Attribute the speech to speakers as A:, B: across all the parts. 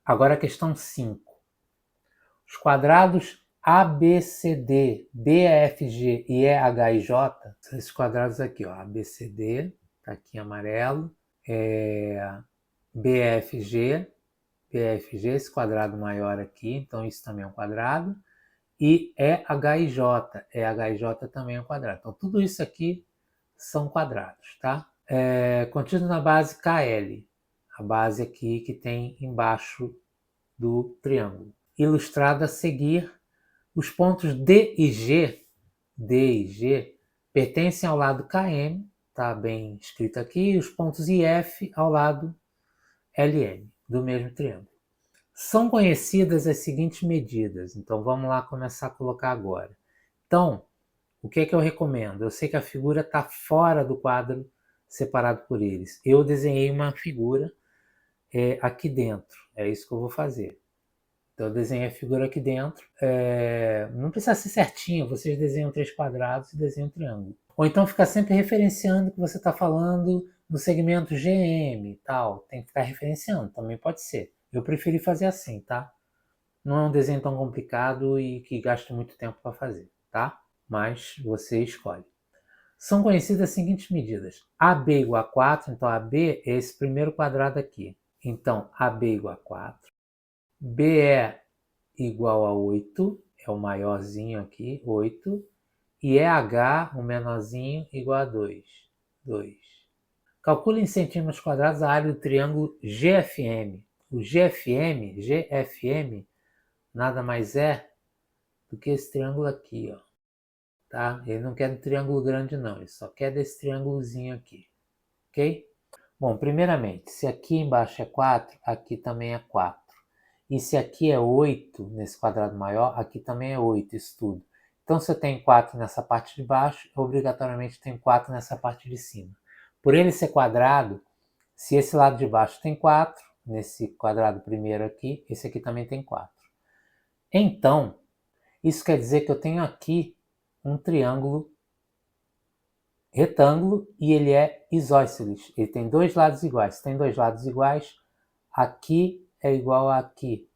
A: Agora a questão 5. Os quadrados ABCD, BFG e EHJ, são esses quadrados aqui, ó, ABCD, tá aqui em amarelo, BFG, esse quadrado maior aqui, então isso também é um quadrado, e EHJ também é um quadrado. Então tudo isso aqui são quadrados, tá? Contido na base KL, a base aqui que tem embaixo do triângulo. Ilustrado a seguir, os pontos D e G pertencem ao lado KM, tá bem escrito aqui, e os pontos IF ao lado LM, do mesmo triângulo. São conhecidas as seguintes medidas, então vamos lá começar a colocar agora. Então, o que é que eu recomendo? Eu sei que a figura está fora do quadro separado por eles. Eu desenhei uma figura aqui dentro, é isso que eu vou fazer. Então eu desenhei a figura aqui dentro. Não precisa ser certinho, vocês desenham 3 quadrados e desenham um triângulo. Ou então ficar sempre referenciando o que você está falando no segmento GM e tal. Tem que ficar referenciando, também pode ser. Eu preferi fazer assim, tá? Não é um desenho tão complicado e que gasta muito tempo para fazer, tá? Mas você escolhe. São conhecidas as seguintes medidas. AB igual a 4, então AB é esse primeiro quadrado aqui. Então, AB igual a 4. BE igual a 8, é o maiorzinho aqui, 8. E EH, o menorzinho, igual a 2. Calcule em centímetros quadrados a área do triângulo GFM. O GFM, nada mais é do que esse triângulo aqui, ó. Tá? Ele não quer um triângulo grande não, ele só quer desse triângulozinho aqui, ok? Bom, primeiramente, se aqui embaixo é 4, aqui também é 4. E se aqui é 8, nesse quadrado maior, aqui também é 8, isso tudo. Então, se eu tenho 4 nessa parte de baixo, eu obrigatoriamente tenho 4 nessa parte de cima. Por ele ser quadrado, se esse lado de baixo tem 4, nesse quadrado primeiro aqui, esse aqui também tem 4. Então, isso quer dizer que eu tenho aqui um triângulo retângulo e ele é isósceles. Ele tem 2 lados iguais. Se tem 2 lados iguais, aqui é igual a aqui.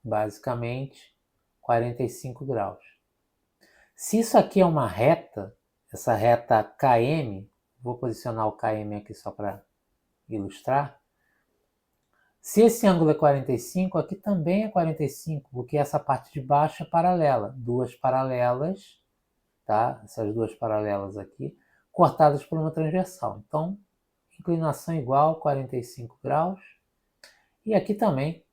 A: Basicamente, 45 graus. Se isso aqui é uma reta, essa reta KM, vou posicionar o KM aqui só para ilustrar. Se esse ângulo é 45, aqui também é 45, porque essa parte de baixo é paralela. Duas paralelas, tá? Essas duas paralelas aqui, cortadas por uma transversal. Então, inclinação igual, 45 graus. E aqui também,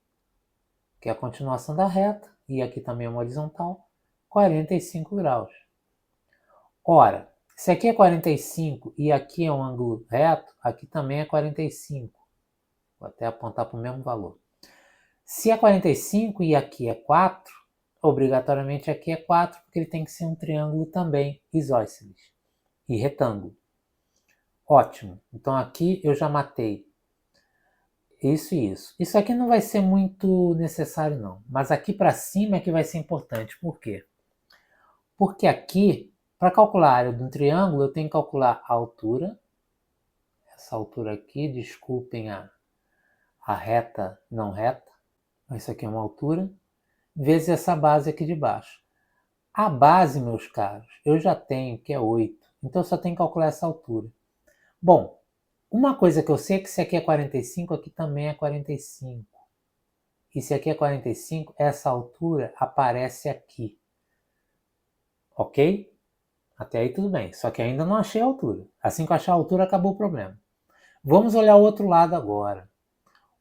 A: que é a continuação da reta, e aqui também é uma horizontal, 45 graus. Ora, se aqui é 45 e aqui é um ângulo reto, aqui também é 45. Vou até apontar para o mesmo valor. Se é 45 e aqui é 4, obrigatoriamente aqui é 4, porque ele tem que ser um triângulo também isósceles e retângulo. Ótimo. Então aqui eu já matei isso e isso. Isso aqui não vai ser muito necessário não, mas aqui para cima é que vai ser importante. Por quê? Porque aqui, para calcular a área de um triângulo, eu tenho que calcular a altura, essa altura aqui, desculpem a reta não reta, isso aqui é uma altura, vezes essa base aqui de baixo. A base, meus caros, eu já tenho, que é 8, então eu só tenho que calcular essa altura. Bom, uma coisa que eu sei é que se aqui é 45, aqui também é 45. E se aqui é 45, essa altura aparece aqui. Ok? Até aí tudo bem, só que ainda não achei a altura. Assim que eu achar a altura, acabou o problema. Vamos olhar o outro lado agora.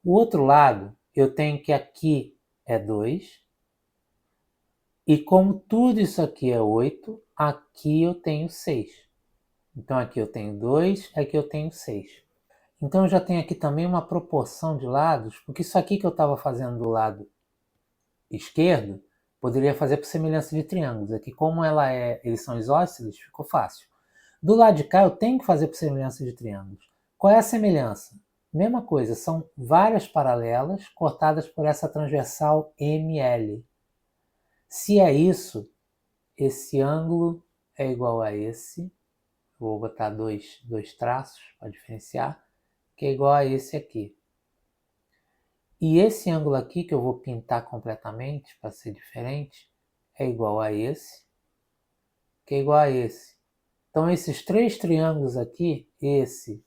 A: O outro lado, eu tenho que aqui é 2. E como tudo isso aqui é 8, aqui eu tenho 6. Então aqui eu tenho 2, aqui eu tenho 6. Então eu já tenho aqui também uma proporção de lados, porque isso aqui que eu estava fazendo do lado esquerdo, poderia fazer por semelhança de triângulos. Aqui como eles são isósceles, ficou fácil. Do lado de cá eu tenho que fazer por semelhança de triângulos. Qual é a semelhança? Mesma coisa, são várias paralelas cortadas por essa transversal ML. Se é isso, esse ângulo é igual a esse, vou botar dois traços para diferenciar, que é igual a esse aqui. E esse ângulo aqui, que eu vou pintar completamente para ser diferente, é igual a esse, que é igual a esse. Então, esses três triângulos aqui, esse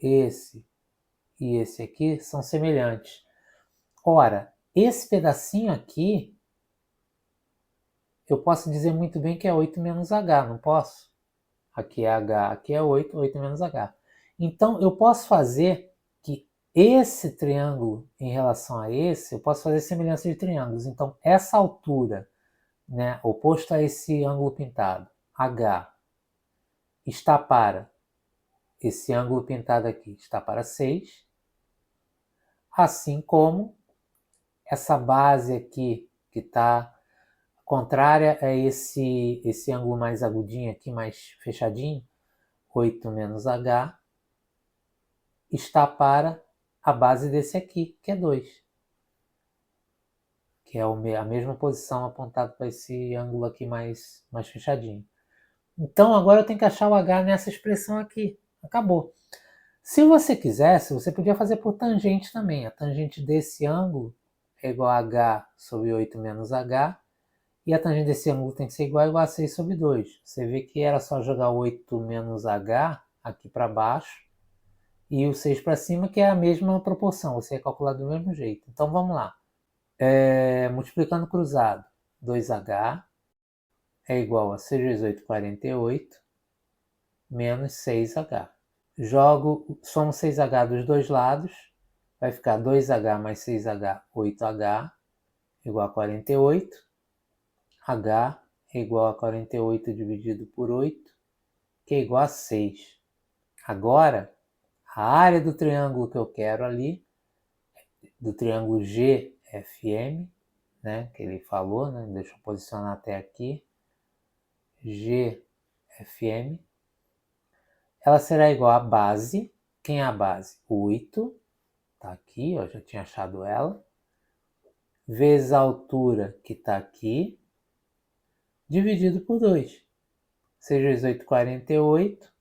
A: e esse aqui, são semelhantes. Ora, esse pedacinho aqui, eu posso dizer muito bem que é 8 menos H, não posso? Aqui é H, aqui é 8, 8 menos H. Então, eu posso fazer que esse triângulo em relação a esse, eu posso fazer semelhança de triângulos. Então, essa altura, né, oposto a esse ângulo pintado, H, está para, esse ângulo pintado aqui está para 6, assim como essa base aqui, que está contrária a esse ângulo mais agudinho aqui, mais fechadinho, 8 menos H, está para a base desse aqui, que é 2. Que é a mesma posição apontada para esse ângulo aqui mais fechadinho. Então agora eu tenho que achar o H nessa expressão aqui. Acabou. Se você quisesse, você podia fazer por tangente também. A tangente desse ângulo é igual a H sobre 8 menos H. E a tangente desse ângulo tem que ser igual a 6 sobre 2. Você vê que era só jogar 8 menos H aqui para baixo e o 6 para cima, que é a mesma proporção. Você ia calcular do mesmo jeito. Então vamos lá. Multiplicando cruzado, 2H é igual a 6 vezes 8, 48, menos 6H. Somo 6H dos dois lados, vai ficar 2H mais 6H, 8H, igual a 48. H é igual a 48 dividido por 8, que é igual a 6. Agora, a área do triângulo que eu quero ali, do triângulo GFM, né, que ele falou, né, deixa eu posicionar até aqui, GFM, ela será igual à base. Quem é a base? 8, tá aqui, ó, já tinha achado ela, vezes a altura que está aqui, dividido por 2. 6 vezes 8, 48,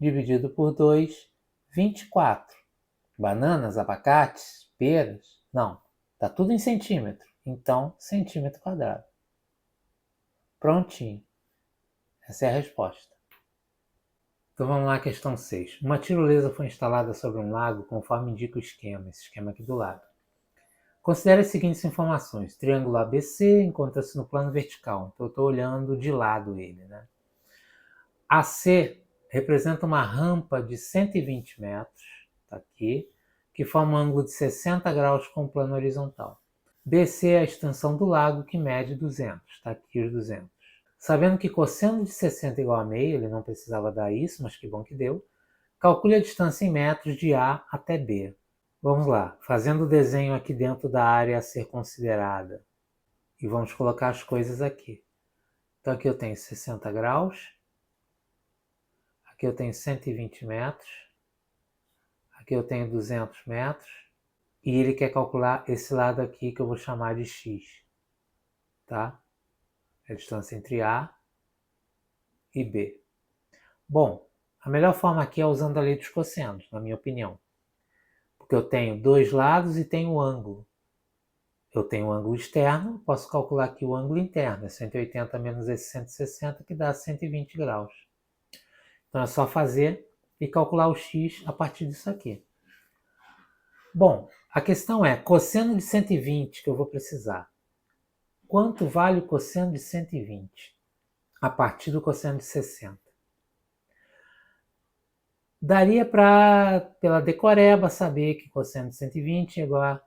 A: dividido por 2, 24. Bananas, abacates, peras? Não, tá tudo em centímetro. Então, centímetro quadrado. Prontinho. Essa é a resposta. Então vamos lá, questão 6. Uma tirolesa foi instalada sobre um lago conforme indica o esquema, esse esquema aqui do lado. Considere as seguintes informações. Triângulo ABC encontra-se no plano vertical. Então eu estou olhando de lado ele, né? AC representa uma rampa de 120 metros, tá aqui, que forma um ângulo de 60 graus com o plano horizontal. BC é a extensão do lago, que mede 200, está aqui os 200. Sabendo que cosseno de 60 é igual a meio, ele não precisava dar isso, mas que bom que deu, calcule a distância em metros de A até B. Vamos lá, fazendo o desenho aqui dentro da área a ser considerada. E vamos colocar as coisas aqui. Então aqui eu tenho 60 graus, aqui eu tenho 120 metros, aqui eu tenho 200 metros, e ele quer calcular esse lado aqui que eu vou chamar de x, tá? É a distância entre A e B. Bom, a melhor forma aqui é usando a lei dos cossenos, na minha opinião. Porque eu tenho dois lados e tenho o ângulo. Eu tenho o ângulo externo, posso calcular aqui o ângulo interno. É 180 menos esse 160, que dá 120 graus. Então é só fazer e calcular o x a partir disso aqui. Bom, a questão é, cosseno de 120 que eu vou precisar. Quanto vale o cosseno de 120 a partir do cosseno de 60? Daria para, pela decoreba, saber que cosseno de 120 é igual a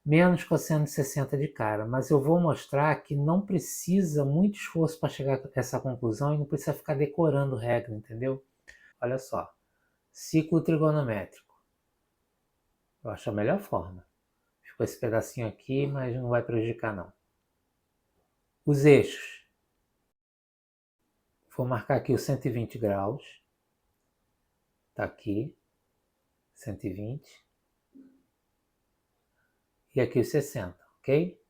A: menos cosseno de 60 de cara, mas eu vou mostrar que não precisa muito esforço para chegar a essa conclusão e não precisa ficar decorando regra, entendeu? Olha só, ciclo trigonométrico. Eu acho a melhor forma. Ficou esse pedacinho aqui, mas não vai prejudicar não. Os eixos. Vou marcar aqui os 120 graus. Está aqui, 120. E aqui os 60, ok?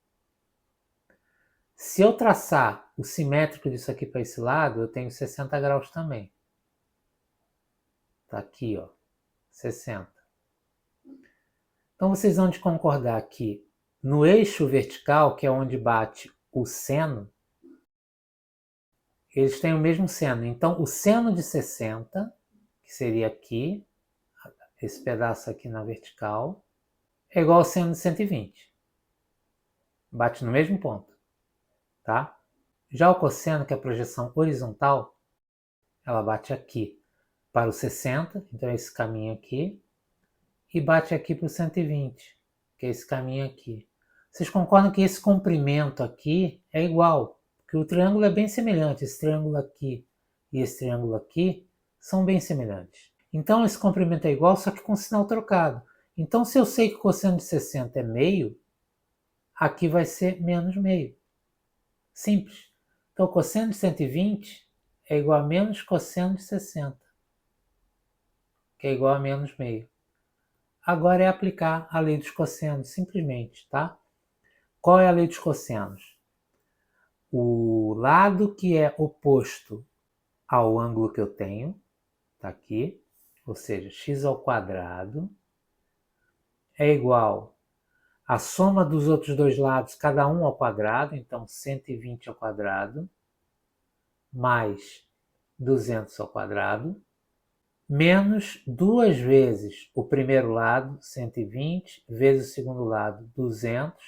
A: Se eu traçar o simétrico disso aqui para esse lado, eu tenho 60 graus também. Está aqui, ó, 60. Então vocês vão de concordar que no eixo vertical, que é onde bate o seno, eles têm o mesmo seno. Então o seno de 60, que seria aqui, esse pedaço aqui na vertical, é igual ao seno de 120. Bate no mesmo ponto, tá? Já o cosseno, que é a projeção horizontal, ela bate aqui para o 60, então é esse caminho aqui, e bate aqui para o 120, que é esse caminho aqui. Vocês concordam que esse comprimento aqui é igual, porque o triângulo é bem semelhante, esse triângulo aqui e esse triângulo aqui são bem semelhantes. Então esse comprimento é igual, só que com sinal trocado. Então se eu sei que o cosseno de 60 é meio, aqui vai ser menos meio. Simples. Então o cosseno de 120 é igual a menos cosseno de 60, que é igual a menos meio. Agora é aplicar a lei dos cossenos, simplesmente, tá? Qual é a lei dos cossenos? O lado que é oposto ao ângulo que eu tenho, tá aqui, ou seja, x ao quadrado, é igual à soma dos outros dois lados, cada um ao quadrado, então 120 ao quadrado, mais 200 ao quadrado, menos duas vezes o primeiro lado, 120, vezes o segundo lado, 200,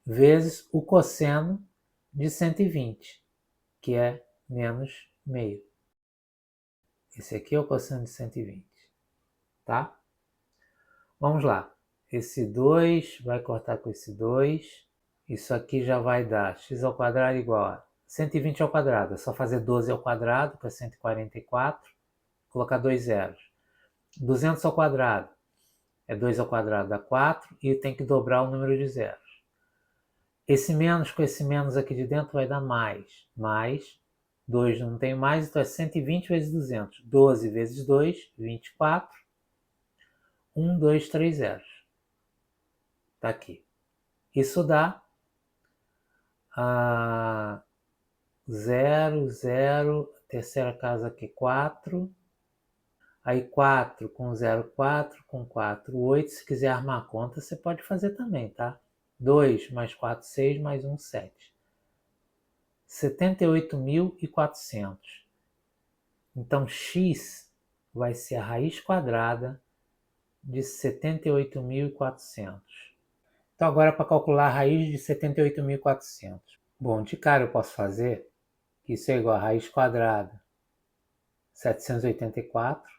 A: vezes o cosseno de 120, que é menos meio. Esse aqui é o cosseno de 120, tá? Vamos lá. Esse 2 vai cortar com esse 2. Isso aqui já vai dar x ao quadrado igual a 120 ao quadrado. É só fazer 12 ao quadrado para 144. Colocar dois zeros. 200 ao quadrado é 2 ao quadrado dá 4 e tem que dobrar o número de zeros. Esse menos com esse menos aqui de dentro vai dar mais. Mais 2 não tem mais, então é 120 vezes 200. 12 vezes 2, 24. 1, 2, 3 zeros. Tá aqui. Isso dá 0, 0, terceira casa aqui 4. Aí 4 com 0, 4, com 4, 8. Se quiser armar a conta, você pode fazer também, tá? 2 mais 4, 6, mais 1, 7. 78.400. Então, x vai ser a raiz quadrada de 78.400. Então, agora para calcular a raiz de 78.400. Bom, de cara eu posso fazer que isso é igual a raiz quadrada 784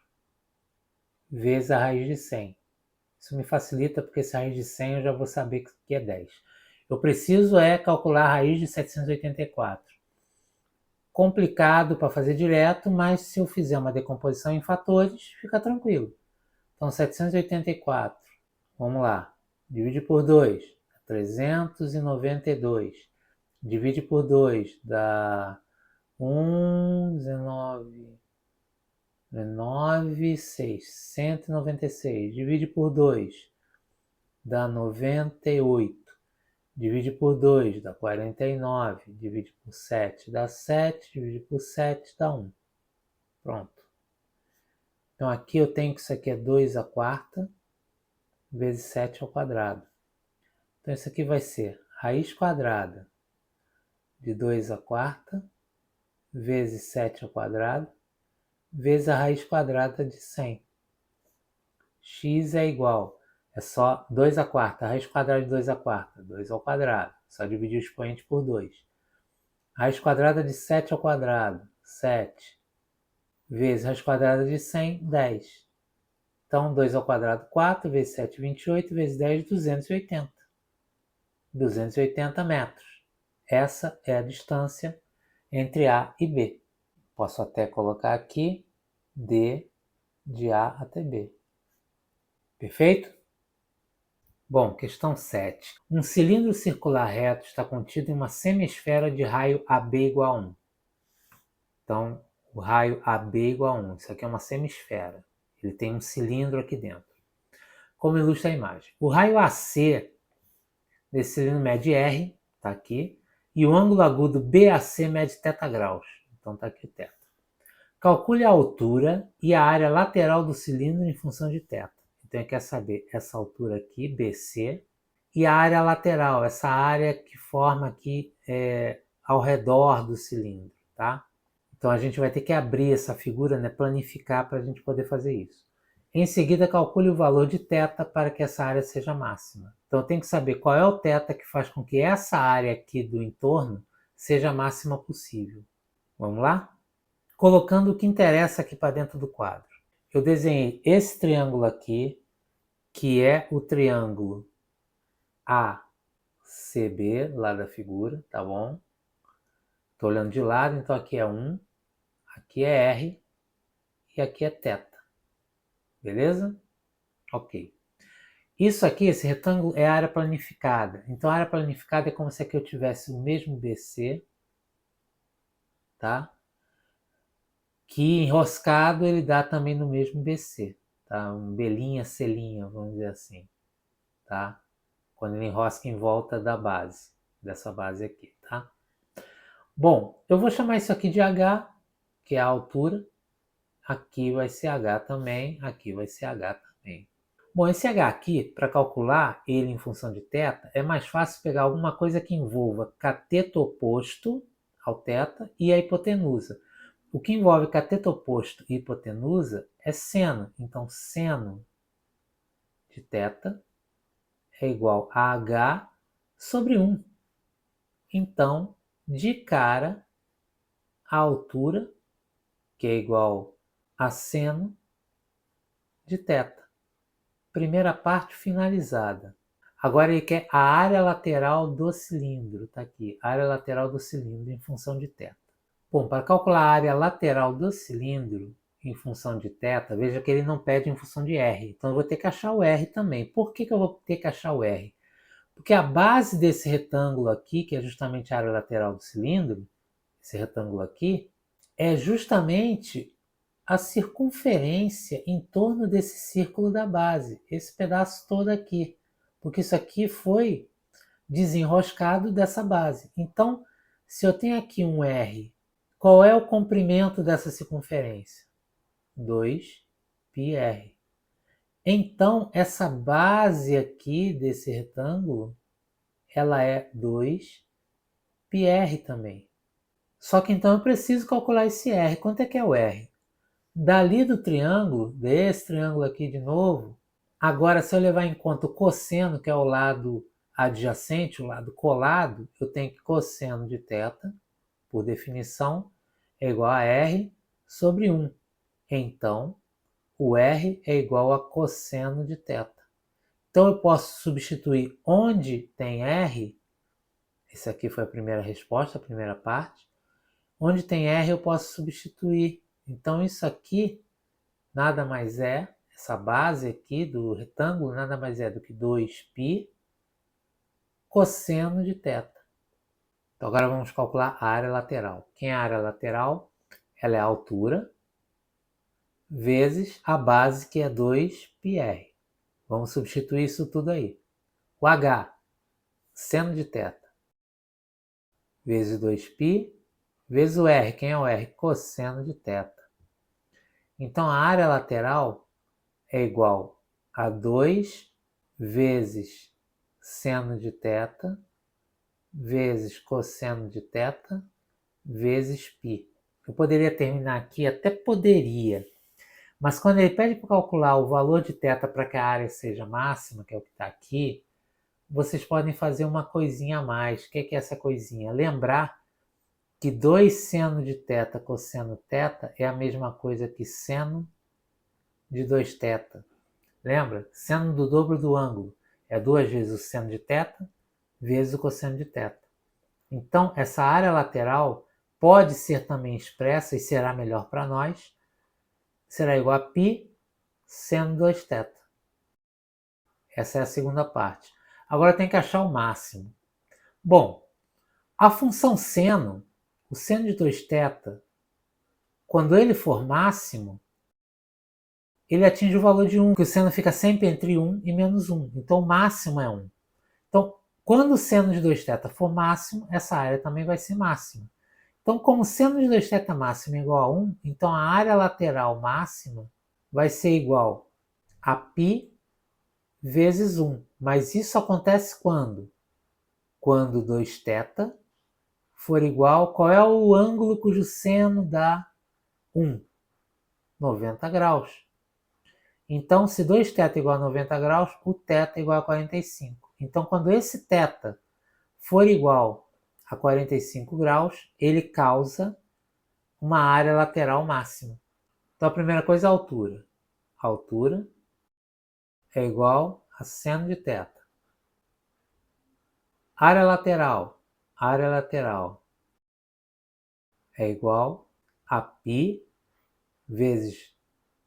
A: vezes a raiz de 100. Isso me facilita porque essa raiz de 100 eu já vou saber que é 10. Eu preciso calcular a raiz de 784. Complicado para fazer direto, mas se eu fizer uma decomposição em fatores, fica tranquilo. Então 784, vamos lá, divide por 2, 392. Divide por 2, dá 1, 19, 6, 196. Divide por 2, dá 98. Divide por 2, dá 49. Divide por 7, dá 7. Divide por 7, dá 1. Pronto. Então aqui eu tenho que isso aqui é 2 à quarta vezes 7 ao quadrado. Então isso aqui vai ser raiz quadrada de 2 à quarta vezes 7 ao quadrado vezes a raiz quadrada de 100. X é igual, é só 2 à quarta, a raiz quadrada de 2 à quarta, 2 ao quadrado, só dividir o expoente por 2. Raiz quadrada de 7 ao quadrado, 7, vezes raiz quadrada de 100, 10. Então 2 ao quadrado, 4, vezes 7, 28, vezes 10, 280. 280 metros. Essa é a distância entre A e B. Posso até colocar aqui D de A até B. Perfeito? Bom, questão 7. Um cilindro circular reto está contido em uma semiesfera de raio AB igual a 1. Então, o raio AB igual a 1. Isso aqui é uma semiesfera. Ele tem um cilindro aqui dentro. Como ilustra a imagem. O raio AC desse cilindro mede R, está aqui, e o ângulo agudo BAC mede θ graus. Então está aqui o θ. Calcule a altura e a área lateral do cilindro em função de θ. Então ele quer saber essa altura aqui, BC, e a área lateral, essa área que forma aqui ao redor do cilindro, tá? Então a gente vai ter que abrir essa figura, né, planificar para a gente poder fazer isso. Em seguida, calcule o valor de θ para que essa área seja máxima. Então eu tenho que saber qual é o θ que faz com que essa área aqui do entorno seja a máxima possível. Vamos lá? Colocando o que interessa aqui para dentro do quadro. Eu desenhei esse triângulo aqui, que é o triângulo ACB, lá da figura, tá bom? Estou olhando de lado, então aqui é 1, aqui é R e aqui é θ. Beleza? Ok. Isso aqui, esse retângulo, é a área planificada. Então a área planificada é como se aqui eu tivesse o mesmo BC, tá? Que enroscado ele dá também no mesmo BC, tá? Um belinha, celinha, vamos dizer assim, tá? Quando ele enrosca em volta da base, dessa base aqui, tá? Bom, eu vou chamar isso aqui de H, que é a altura. Aqui vai ser H também, aqui vai ser H também. Bom, esse H aqui, para calcular ele em função de θ, é mais fácil pegar alguma coisa que envolva cateto oposto ao θ e a hipotenusa. O que envolve cateto oposto e hipotenusa é seno. Então, seno de θ é igual a H sobre 1. Então, de cara, a altura, que é igual a seno de θ. Primeira parte finalizada. Agora ele quer a área lateral do cilindro. Está aqui, área lateral do cilindro em função de θ. Bom, para calcular a área lateral do cilindro em função de θ, veja que ele não pede em função de R. Então eu vou ter que achar o R também. Por que eu vou ter que achar o R? Porque a base desse retângulo aqui, que é justamente a área lateral do cilindro, esse retângulo aqui, é justamente a circunferência em torno desse círculo da base, esse pedaço todo aqui, porque isso aqui foi desenroscado dessa base. Então, se eu tenho aqui um R, qual é o comprimento dessa circunferência? 2πr. Então, essa base aqui desse retângulo, ela é 2πr também. Só que então eu preciso calcular esse R. Quanto é que é o R? Dali do triângulo, desse triângulo aqui de novo, agora se eu levar em conta o cosseno, que é o lado adjacente, o lado colado, eu tenho que cosseno de θ, por definição, é igual a R sobre 1. Então, o R é igual a cosseno de θ. Então eu posso substituir onde tem R, essa aqui foi a primeira resposta, a primeira parte, onde tem R eu posso substituir. Então isso aqui nada mais é, essa base aqui do retângulo nada mais é do que 2π cosseno de θ. Então agora vamos calcular a área lateral. Quem é a área lateral? Ela é a altura vezes a base que é 2πr. Vamos substituir isso tudo aí. O H, seno de θ, vezes 2π, vezes o R. Quem é o R? Cosseno de θ. Então a área lateral é igual a 2 vezes seno de θ, vezes cosseno de θ, vezes π. Eu poderia terminar aqui, até poderia, mas quando ele pede para calcular o valor de θ para que a área seja máxima, que é o que está aqui, vocês podem fazer uma coisinha a mais. O que é essa coisinha? Lembrar que 2 seno de θ cosseno θ é a mesma coisa que seno de 2θ. Lembra? Seno do dobro do ângulo é 2 vezes o seno de θ vezes o cosseno de θ. Então, essa área lateral pode ser também expressa, e será melhor para nós, será igual a π seno 2θ. Essa é a segunda parte. Agora tem que achar o máximo. Bom, a função seno, o seno de 2θ, quando ele for máximo, ele atinge o valor de 1, porque o seno fica sempre entre 1 e menos 1. Então o máximo é 1. Então, quando o seno de 2θ for máximo, essa área também vai ser máxima. Então, como o seno de 2θ máximo é igual a 1, então a área lateral máxima vai ser igual a π vezes 1. Mas isso acontece quando? Quando 2θ for igual, qual é o ângulo cujo seno dá 1? 90 graus. Então, se 2θ igual a 90 graus, o θ é igual a 45. Então, quando esse θ for igual a 45 graus, ele causa uma área lateral máxima. Então, a primeira coisa é a altura. A altura é igual a seno de θ. Área lateral. Área lateral é igual a π vezes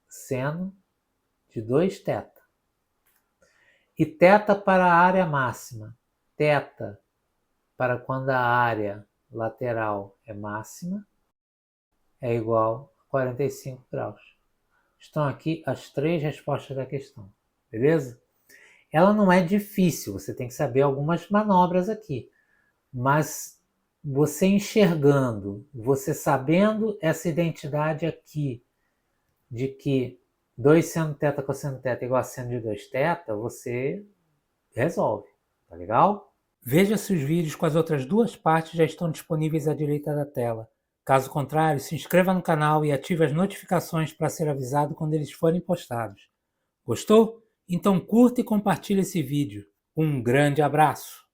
A: seno de 2θ. E θ para a área máxima. Θ para quando a área lateral é máxima é igual a 45 graus. Estão aqui as 3 respostas da questão. Beleza? Ela não é difícil, você tem que saber algumas manobras aqui. Mas você enxergando, você sabendo essa identidade aqui, de que 2 seno θ cosseno θ igual a seno de 2θ, você resolve. Tá legal? Veja se os vídeos com as outras 2 partes já estão disponíveis à direita da tela. Caso contrário, se inscreva no canal e ative as notificações para ser avisado quando eles forem postados. Gostou? Então curta e compartilhe esse vídeo. Um grande abraço!